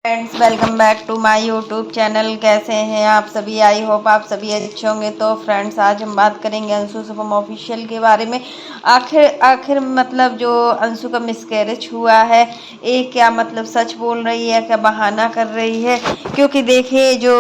Friends, welcome back to my YouTube channel. कैसे हैं आप सभी? आई होप आप सभी अच्छे होंगे। तो फ्रेंड्स, आज हम बात करेंगे अंशु शुभम ऑफिशियल के बारे में। आखिर मतलब जो अंशु का मिसकैरेज हुआ है, ये क्या मतलब सच बोल रही है, क्या बहाना कर रही है? क्योंकि देखिए, जो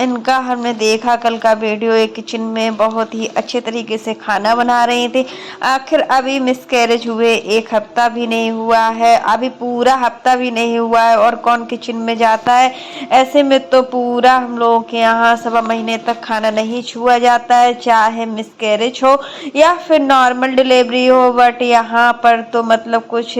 इनका हमने देखा कल का वीडियो, एक किचन में बहुत ही अच्छे तरीके से खाना बना रहे थे। आखिर अभी मिसकैरेज हुए 1 हफ्ता भी नहीं हुआ है, अभी पूरा हफ्ता भी नहीं हुआ है और कौन किचन में जाता है? ऐसे में तो पूरा हम लोगों के यहाँ 1.25 महीने तक खाना नहीं छुआ जाता है, चाहे मिसकैरेज हो या फिर नॉर्मल डिलीवरी हो। बट यहाँ पर तो मतलब कुछ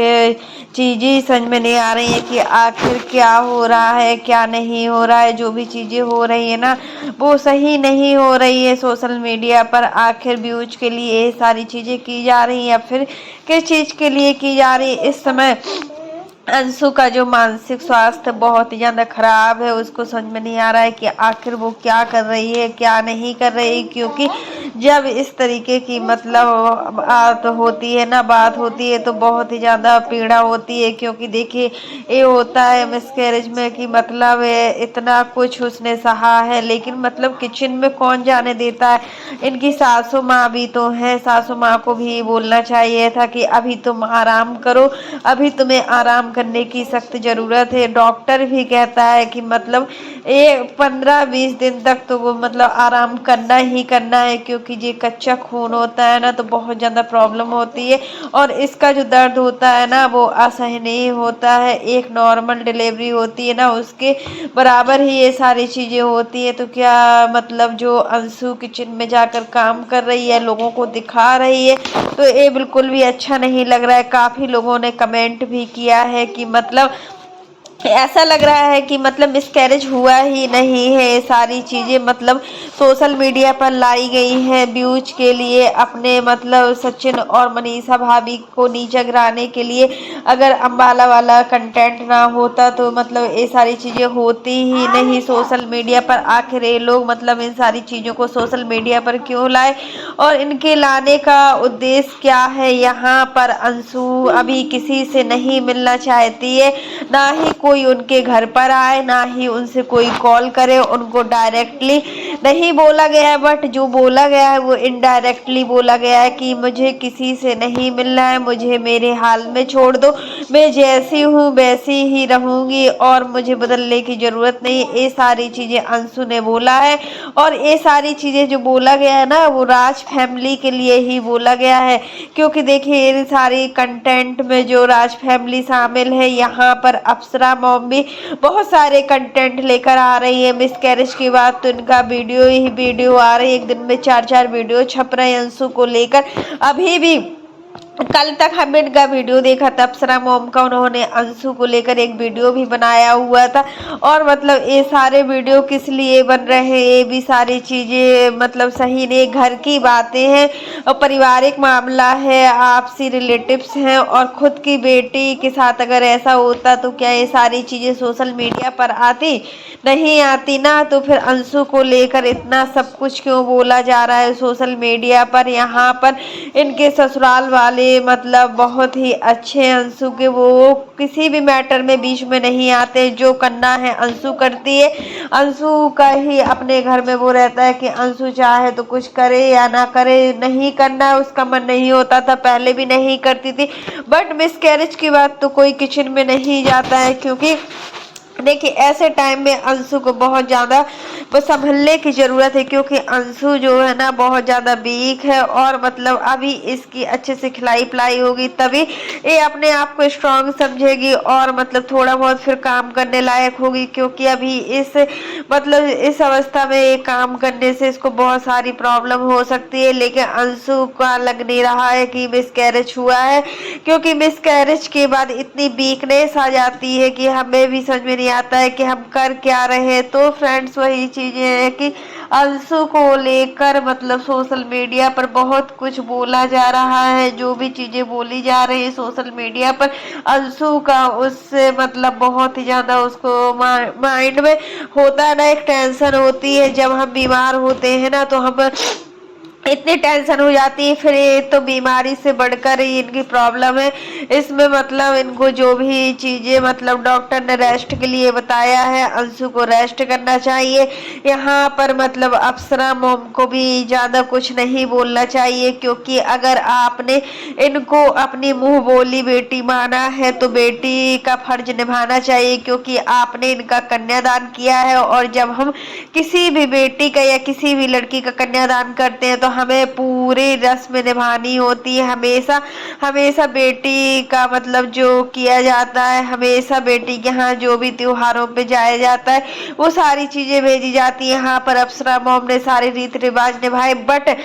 चीज़ें समझ में नहीं आ रही है कि आखिर क्या हो रहा है, क्या नहीं हो रहा है। जो भी चीज़ें हो रही है ना, वो सही नहीं हो रही है। सोशल मीडिया पर आखिर व्यूज के लिए ये सारी चीज़ें की जा रही हैं या फिर किस चीज़ के लिए की जा रही है? इस समय अंशु का जो मानसिक स्वास्थ्य बहुत ही ज़्यादा खराब है, उसको समझ में नहीं आ रहा है कि आखिर वो क्या कर रही है, क्या नहीं कर रही। क्योंकि जब इस तरीके की मतलब बात होती है तो बहुत ही ज़्यादा पीड़ा होती है। क्योंकि देखिए, ये होता है मिसकैरेज में कि मतलब इतना कुछ उसने सहा है, लेकिन मतलब किचन में कौन जाने देता है? इनकी सासू माँ भी तो है, सासू माँ को भी बोलना चाहिए था कि अभी तुम आराम करो, अभी तुम्हें आराम करने की सख्त ज़रूरत है। डॉक्टर भी कहता है कि मतलब ये 15-20 दिन तक तो वो मतलब आराम करना ही करना है, क्योंकि ये कच्चा खून होता है ना, तो बहुत ज़्यादा प्रॉब्लम होती है और इसका जो दर्द होता है ना, वो असहनीय होता है। एक नॉर्मल डिलीवरी होती है ना, उसके बराबर ही ये सारी चीज़ें होती है। तो क्या मतलब जो अंशु किचन में जाकर काम कर रही है, लोगों को दिखा रही है, तो ये बिल्कुल भी अच्छा नहीं लग रहा है। काफ़ी लोगों ने कमेंट भी किया है कि मतलब ऐसा लग रहा है कि मतलब मिसकैरेज हुआ ही नहीं है। ये सारी चीज़ें मतलब सोशल मीडिया पर लाई गई हैं व्यूज के लिए, अपने मतलब सचिन और मनीषा भाभी को नीचा गिराने के लिए। अगर अम्बाला वाला कंटेंट ना होता तो मतलब ये सारी चीज़ें होती ही नहीं सोशल मीडिया पर। आखिर ये लोग मतलब इन सारी चीज़ों को सोशल मीडिया पर क्यों लाए और इनके लाने का उद्देश्य क्या है? यहाँ पर अंशु अभी किसी से नहीं मिलना चाहती है, ना ही कोई उनके घर पर आए, ना ही उनसे कोई कॉल करे। उनको डायरेक्टली नहीं बोला गया है, बट जो बोला गया है वो इनडायरेक्टली बोला गया है कि मुझे किसी से नहीं मिलना है, मुझे मेरे हाल में छोड़ दो, मैं जैसी हूँ वैसी ही रहूँगी और मुझे बदलने की ज़रूरत नहीं। ये सारी चीज़ें अंशु ने बोला है और ये सारी चीज़ें जो बोला गया है ना, वो राज फैमिली के लिए ही बोला गया है। क्योंकि देखिए, इन सारी कंटेंट में जो राज फैमिली शामिल है, यहाँ पर अप्सरा मॉम भी बहुत सारे कंटेंट लेकर आ रही है। मिसकैरेज की बात तो इनका वीडियो ही वीडियो आ रही है, एक दिन में 4-4 वीडियो छप रहे हैं अंशु को लेकर। अभी भी कल तक हमने इनका वीडियो देखा था, अप्सरा मॉम का, उन्होंने अंशु को लेकर एक वीडियो भी बनाया हुआ था। और मतलब ये सारे वीडियो किस लिए बन रहे हैं, ये भी सारी चीज़ें मतलब सही नहीं। घर की बातें हैं और पारिवारिक मामला है, आपसी रिलेटिव्स हैं और खुद की बेटी के साथ अगर ऐसा होता तो क्या ये सारी चीज़ें सोशल मीडिया पर आती? नहीं आती ना। तो फिर अंशु को लेकर इतना सब कुछ क्यों बोला जा रहा है सोशल मीडिया पर? यहाँ पर इनके ससुराल वाले मतलब बहुत ही अच्छे अंशु के, वो किसी भी मैटर में बीच में नहीं आते। जो करना है अंशु करती है, अंशु का ही अपने घर में वो रहता है कि अंशु चाहे तो कुछ करे या ना करे, नहीं करना है उसका मन नहीं होता था, पहले भी नहीं करती थी। बट मिसकैरेज की बात तो कोई किचन में नहीं जाता है। क्योंकि देखिए, ऐसे टाइम में अंशु को बहुत ज़्यादा संभलने की ज़रूरत है, क्योंकि अंशु जो है ना बहुत ज़्यादा वीक है और मतलब अभी इसकी अच्छे से खिलाई पिलाई होगी तभी ये अपने आप को स्ट्रांग समझेगी और मतलब थोड़ा बहुत फिर काम करने लायक होगी। क्योंकि अभी इस अवस्था में ये काम करने से इसको बहुत सारी प्रॉब्लम हो सकती है। लेकिन अंशु का लग नहीं रहा है कि मिसकैरेज हुआ है, क्योंकि मिसकैरेज के बाद इतनी वीकनेस आ जाती है कि हमें भी समझ में नहीं आता है कि हम कर क्या रहे हैं। तो फ्रेंड्स, वही चीज़ें हैं कि अंशु को लेकर मतलब सोशल मीडिया पर बहुत कुछ बोला जा रहा है। जो भी चीज़ें बोली जा रही है सोशल मीडिया पर, अंशु का उससे मतलब बहुत ही ज़्यादा उसको माइंड में होता है ना, एक टेंशन होती है। जब हम बीमार होते हैं ना, तो हम इतनी टेंशन हो जाती है। फिर ये तो बीमारी से बढ़कर ही इनकी प्रॉब्लम है। इसमें मतलब इनको जो भी चीजें मतलब डॉक्टर ने रेस्ट के लिए बताया है, अंशु को रेस्ट करना चाहिए। यहाँ पर मतलब अप्सरा मोम को भी ज्यादा कुछ नहीं बोलना चाहिए, क्योंकि अगर आपने इनको अपनी मुंह बोली बेटी माना है तो बेटी का फर्ज निभाना चाहिए, क्योंकि आपने इनका कन्यादान किया है। और जब हम किसी भी बेटी का या किसी भी लड़की का कन्यादान करते हैं तो हमें पूरी रस्म निभानी होती है। हमेशा हमेशा बेटी का मतलब जो किया जाता है, हमेशा बेटी के यहाँ जो भी त्योहारों पे जाया जाता है वो सारी चीजें भेजी जाती है। यहाँ पर अप्सरा मोम ने सारे रीति रिवाज निभाए, बट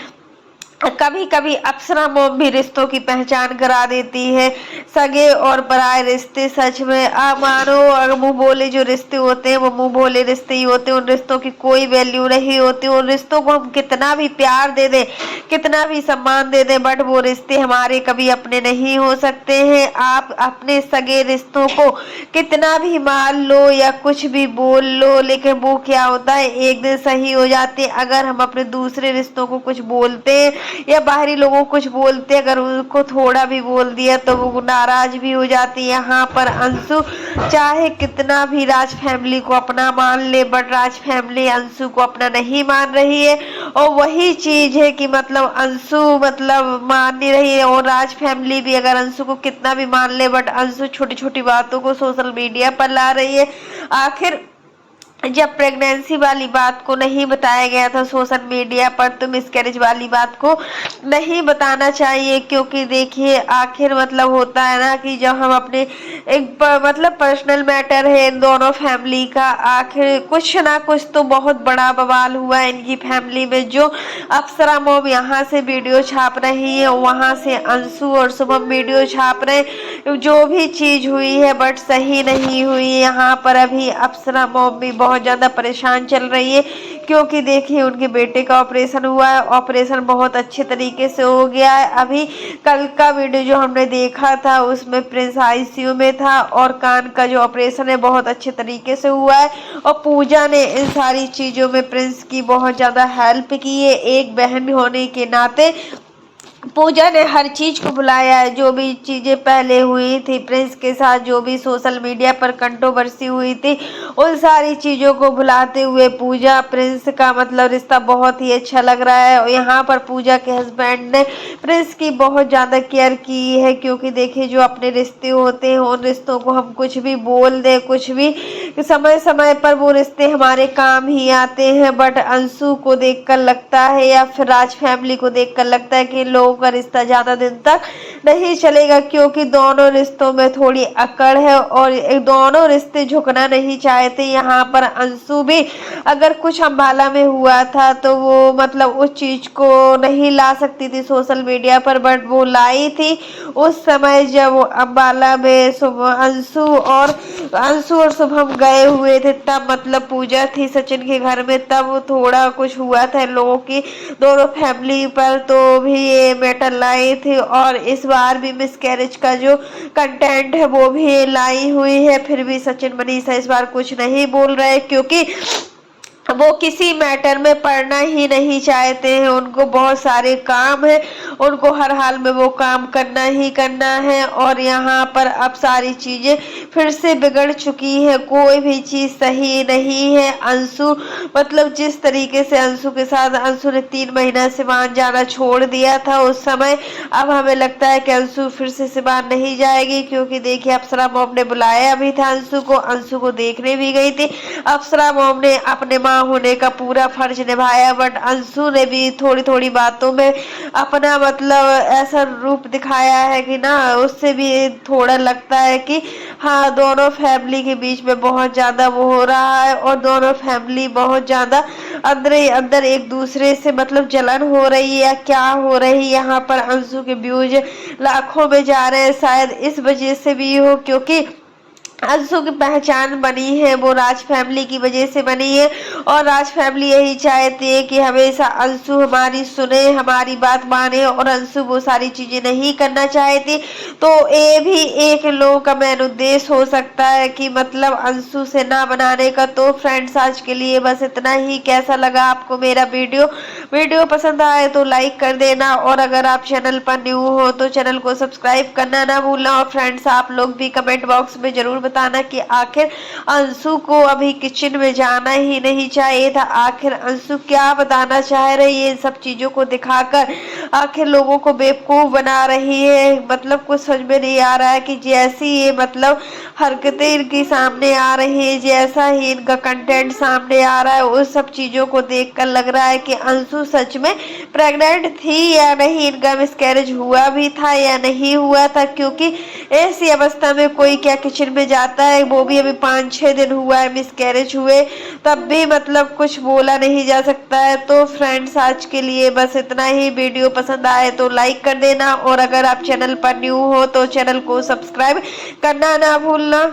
कभी कभी अप्सरा मोम भी रिश्तों की पहचान करा देती है। सगे और पराये रिश्ते सच में मानो और मुंह बोले जो रिश्ते होते हैं वो मुंह बोले रिश्ते ही होते हैं। उन रिश्तों की कोई वैल्यू नहीं होती। उन रिश्तों को हम कितना भी प्यार दे दें, कितना भी सम्मान दे दें, बट वो रिश्ते हमारे कभी अपने नहीं हो सकते हैं। आप अपने सगे रिश्तों को कितना भी मान लो या कुछ भी बोल लो, लेकिन वो क्या होता है, एक दिन सही हो जाते हैं। अगर हम अपने दूसरे रिश्तों को कुछ बोलते हैं या बाहरी लोगों को कुछ बोलते, अगर उनको थोड़ा भी बोल दिया तो वो नाराज भी हो जाती है। यहाँ पर अंशु चाहे कितना भी राज फैमिली को अपना मान ले, बट राज फैमिली अंशु को अपना नहीं मान रही है। और वही चीज है कि मतलब अंशु मतलब मान नहीं रही है, और राज फैमिली भी अगर अंशु को कितना भी मान ले, बट अंशु छोटी छोटी बातों को सोशल मीडिया पर ला रही है। आखिर जब प्रेगनेंसी वाली बात को नहीं बताया गया था सोशल मीडिया पर, तो मिसकैरेज वाली बात को नहीं बताना चाहिए, क्योंकि देखिए आखिर मतलब होता है ना कि जब हम अपने एक मतलब पर्सनल मैटर है इन दोनों फैमिली का, आखिर कुछ ना कुछ तो बहुत बड़ा बवाल हुआ है इनकी फैमिली में। जो अप्सरा मोम यहाँ से वीडियो छाप रही है, वहां से अंशु और शुभम वीडियो छाप रहे। जो भी चीज हुई है बट सही नहीं हुई। यहाँ पर अभी अप्सरा मोम भी बहुत ज्यादा परेशान चल रही है, क्योंकि देखिए उनके बेटे का ऑपरेशन हुआ है, ऑपरेशन बहुत अच्छे तरीके से हो गया है। अभी कल का वीडियो जो हमने देखा था उसमें प्रिंस आईसीयू में था, और कान का जो ऑपरेशन है बहुत अच्छे तरीके से हुआ है। और पूजा ने इन सारी चीजों में प्रिंस की बहुत ज्यादा हेल्प की है। एक बहन होने के नाते पूजा ने हर चीज को बुलाया है। जो भी चीजें पहले हुई थी प्रिंस के साथ, जो भी सोशल मीडिया पर कंट्रोवर्सी हुई थी, उन सारी चीजों को भुलाते हुए पूजा प्रिंस का मतलब रिश्ता बहुत ही अच्छा लग रहा है। और यहाँ पर पूजा के हस्बैंड ने प्रिंस की बहुत ज्यादा केयर की है, क्योंकि देखिए जो अपने रिश्ते होते हैं उन रिश्तों को हम कुछ भी बोल दे, कुछ भी समय समय पर वो रिश्ते हमारे काम ही आते हैं। बट अंशु को देखकर लगता है या फिर राज फैमिली को देखकर लगता है कि लोगों का रिश्ता ज्यादा दिन तक नहीं चलेगा, क्योंकि दोनों रिश्तों में थोड़ी अकड़ है और दोनों रिश्ते झुकना नहीं चाहते। यहाँ पर अंशु भी अगर कुछ अम्बाला में हुआ था तो वो मतलब उस चीज को नहीं ला सकती थी सोशल मीडिया पर, बट वो लाई थी उस समय जब अम्बाला में अंशु और शुभम गए हुए थे। तब मतलब पूजा थी सचिन के घर में, तब थोड़ा कुछ हुआ था लोगों की दोनों फैमिली पर, तो भी ये मैटर लाई थी। और इस बार भी मिसकैरेज का जो कंटेंट है वो भी लाई हुई है। फिर भी सचिन मनीषा इस बार कुछ नहीं बोल रहे, क्योंकि वो किसी मैटर में पढ़ना ही नहीं चाहते हैं। उनको बहुत सारे काम है, उनको हर हाल में वो काम करना ही करना है। और यहाँ पर अब सारी चीजें फिर से बिगड़ चुकी है, कोई भी चीज सही नहीं है। अंशु मतलब जिस तरीके से अंशु के साथ अंशु ने 3 महीना सिवान जाना छोड़ दिया था उस समय, अब हमें लगता है कि अंशु फिर से सिवान नहीं जाएगी, क्योंकि देखिए अप्सरा मोम ने बुलाया भी था अंशु को देखने भी गई थी। अप्सरा मोम ने अपने माँ होने का पूरा फर्ज निभाया, बट अंशु ने भी थोड़ी थोड़ी बातों में अपना मतलब ऐसा रूप दिखाया है कि ना, उससे भी थोड़ा लगता है कि हाँ दोनों फैमिली के बीच में बहुत ज्यादा वो हो रहा है, और दोनों फैमिली बहुत ज्यादा अंदर ही अंदर एक दूसरे से मतलब जलन हो रही है या क्या हो रही है। यहाँ पर अंशु के व्यूज लाखों में जा रहे हैं, शायद इस वजह से भी हो, क्योंकि अंशु की पहचान बनी है वो राज फैमिली की वजह से बनी है। और राज फैमिली यही चाहती है कि हमेशा अंशु हमारी सुने, हमारी बात माने, और अंशु वो सारी चीजें नहीं करना चाहती। तो ये भी एक लोगों का मेन उद्देश्य हो सकता है कि मतलब अंशु से ना बनाने का। तो फ्रेंड्स आज के लिए बस इतना ही। कैसा लगा आपको मेरा वीडियो वीडियो पसंद आए तो लाइक कर देना, और अगर आप चैनल पर न्यू हो तो चैनल को सब्सक्राइब करना ना भूलना। और फ्रेंड्स, आप लोग भी कमेंट बॉक्स में जरूर बताना कि आखिर अंशु को अभी किचन में जाना ही नहीं चाहिए था। आखिर अंशु क्या बताना चाह रही है इन सब चीजों को दिखाकर? आखिर लोगों को बेवकूफ बना रही है। मतलब कुछ समझ में नहीं आ रहा है कि जैसी ये मतलब हरकतें इनकी सामने आ रही है, जैसा ही इनका कंटेंट सामने आ रहा है, उस सब चीजों को देखकर लग रहा है कि अंशु सच में प्रेग्नेंट थी या नहीं, इनका मिसकैरेज हुआ भी था या नहीं हुआ था। क्योंकि ऐसी अवस्था में कोई क्या किचन में जाता है, वो भी अभी 5-6 दिन हुआ है मिसकैरेज हुए, तब भी मतलब कुछ बोला नहीं जा सकता है। तो फ्रेंड्स, आज के लिए बस इतना ही। वीडियो पसंद आए तो लाइक कर देना, और अगर आप चैनल पर न्यू हो तो चैनल को सब्सक्राइब करना ना भूलना।